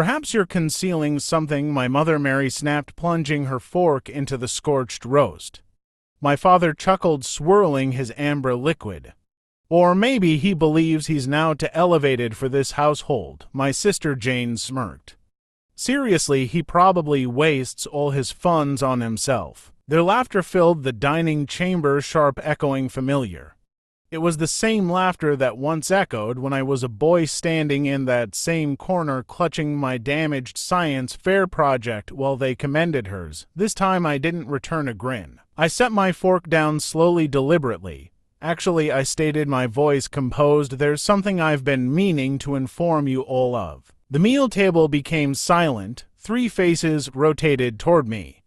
Perhaps you're concealing something, my mother Mary snapped, plunging her fork into the scorched roast. My father chuckled, swirling his amber liquid. Or maybe he believes he's now too elevated for this household, my sister Jane smirked. Seriously, he probably wastes all his funds on himself. Their laughter filled the dining chamber, sharp, echoing familiar. It was the same laughter that once echoed when I was a boy standing in that same corner clutching my damaged science fair project while they commended hers. This time I didn't return a grin. I set my fork down slowly, deliberately. Actually, I stated, my voice composed, there's something I've been meaning to inform you all of. The meal table became silent. 3 faces rotated toward me.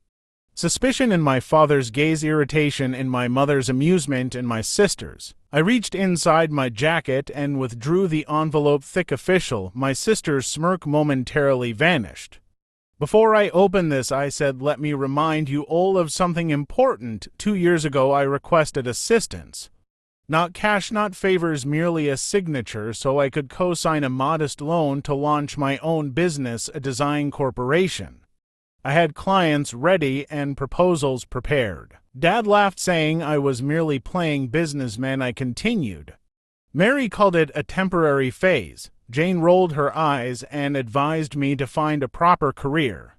Suspicion in my father's gaze, irritation in my mother's, amusement in my sister's. I reached inside my jacket and withdrew the envelope. Thick official. My sister's smirk momentarily vanished. Before I open this, I said, let me remind you all of something important. 2 years ago I requested assistance. Not cash, not favors, merely a signature so I could co-sign a modest loan to launch my own business, a design corporation. I had clients ready and proposals prepared. Dad laughed, saying I was merely playing businessman. I continued. Mary called it a temporary phase. Jane rolled her eyes and advised me to find a proper career.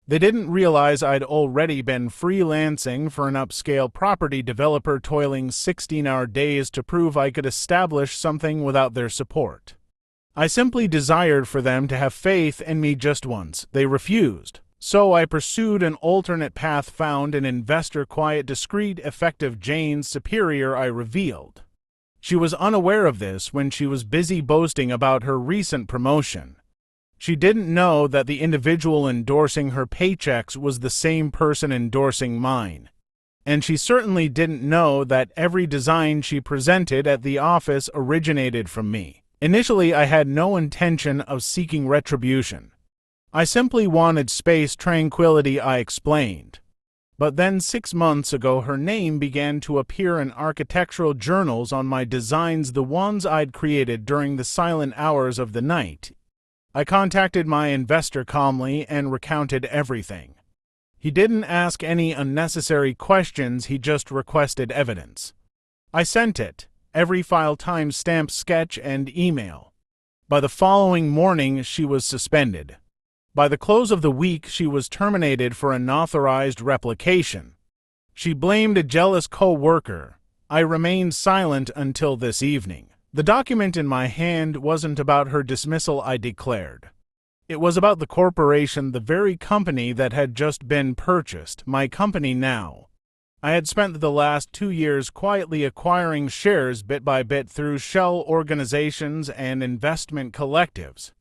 They didn't realize I'd already been freelancing for an upscale property developer, toiling 16-hour days to prove I could establish something without their support. I simply desired for them to have faith in me just once. They refused. So I pursued an alternate path, found an investor, quiet, discreet, effective. Jane's superior, I revealed. She was unaware of this when she was busy boasting about her recent promotion. She didn't know that the individual endorsing her paychecks was the same person endorsing mine. And she certainly didn't know that every design she presented at the office originated from me. Initially, I had no intention of seeking retribution. I simply wanted space, tranquility, I explained. But then 6 months ago her name began to appear in architectural journals on my designs, the ones I'd created during the silent hours of the night. I contacted my investor calmly and recounted everything. He didn't ask any unnecessary questions, he just requested evidence. I sent it, every file, time-stamped, sketch, and email. By the following morning she was suspended. By the close of the week, she was terminated for unauthorized replication. She blamed a jealous co-worker. I remained silent until this evening. The document in my hand wasn't about her dismissal, I declared. It was about the corporation, the very company that had just been purchased, my company now. I had spent the last 2 years quietly acquiring shares bit by bit through shell organizations and investment collectives.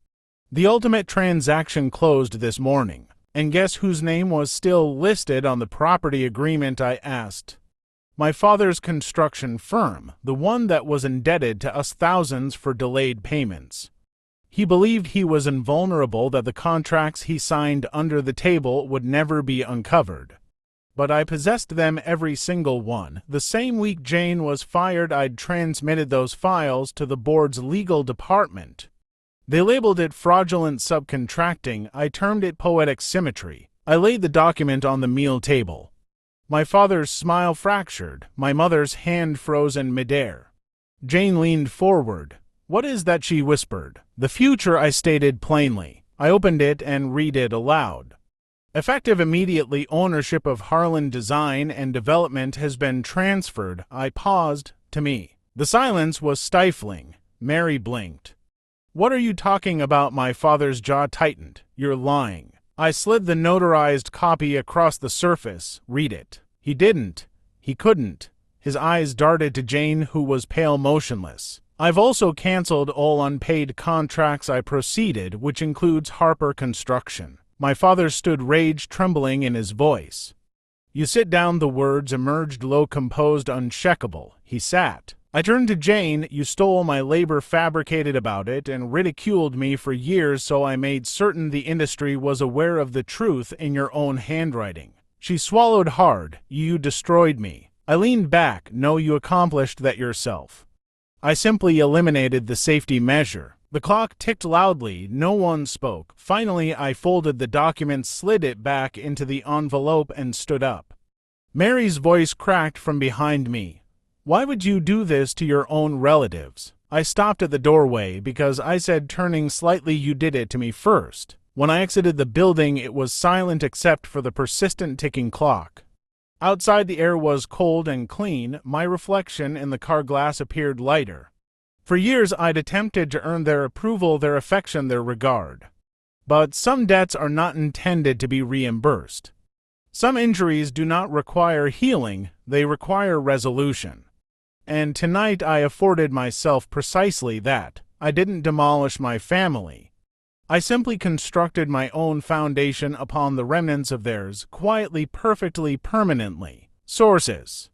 The ultimate transaction closed this morning, and guess whose name was still listed on the property agreement, I asked. My father's construction firm, the one that was indebted to us thousands for delayed payments. He believed he was invulnerable, that the contracts he signed under the table would never be uncovered. But I possessed them, every single one. The same week Jane was fired, I'd transmitted those files to the board's legal department. They labeled it fraudulent subcontracting. I termed it poetic symmetry. I laid the document on the meal table. My father's smile fractured, my mother's hand frozen midair. Jane leaned forward. What is that? She whispered. The future, I stated plainly. I opened it and read it aloud. Effective immediately, ownership of Harlan Design and Development has been transferred. I paused. To me, the silence was stifling. Mary blinked. What are you talking about? My father's jaw tightened. You're lying. I slid the notarized copy across the surface. Read it. He didn't. He couldn't. His eyes darted to Jane, who was pale, motionless. I've also canceled all unpaid contracts, I proceeded, which includes Harper Construction. My father stood, rage trembling in his voice. You sit down. The words emerged low, composed, uncheckable. He sat. I turned to Jane. You stole my labor, fabricated about it, and ridiculed me for years, so I made certain the industry was aware of the truth in your own handwriting. She swallowed hard. You destroyed me. I leaned back. No, you accomplished that yourself. I simply eliminated the safety measure. The clock ticked loudly. No one spoke. Finally, I folded the document, slid it back into the envelope, and stood up. Mary's voice cracked from behind me. "Why would you do this to your own relatives?" I stopped at the doorway because I said, turning slightly, "You did it to me first." When I exited the building, it was silent except for the persistent ticking clock. Outside, the air was cold and clean. My reflection in the car glass appeared lighter. For years, I'd attempted to earn their approval, their affection, their regard. But some debts are not intended to be reimbursed. Some injuries do not require healing, they require resolution. And tonight I afforded myself precisely that. I didn't demolish my family. I simply constructed my own foundation upon the remnants of theirs, quietly, perfectly, permanently. Sources: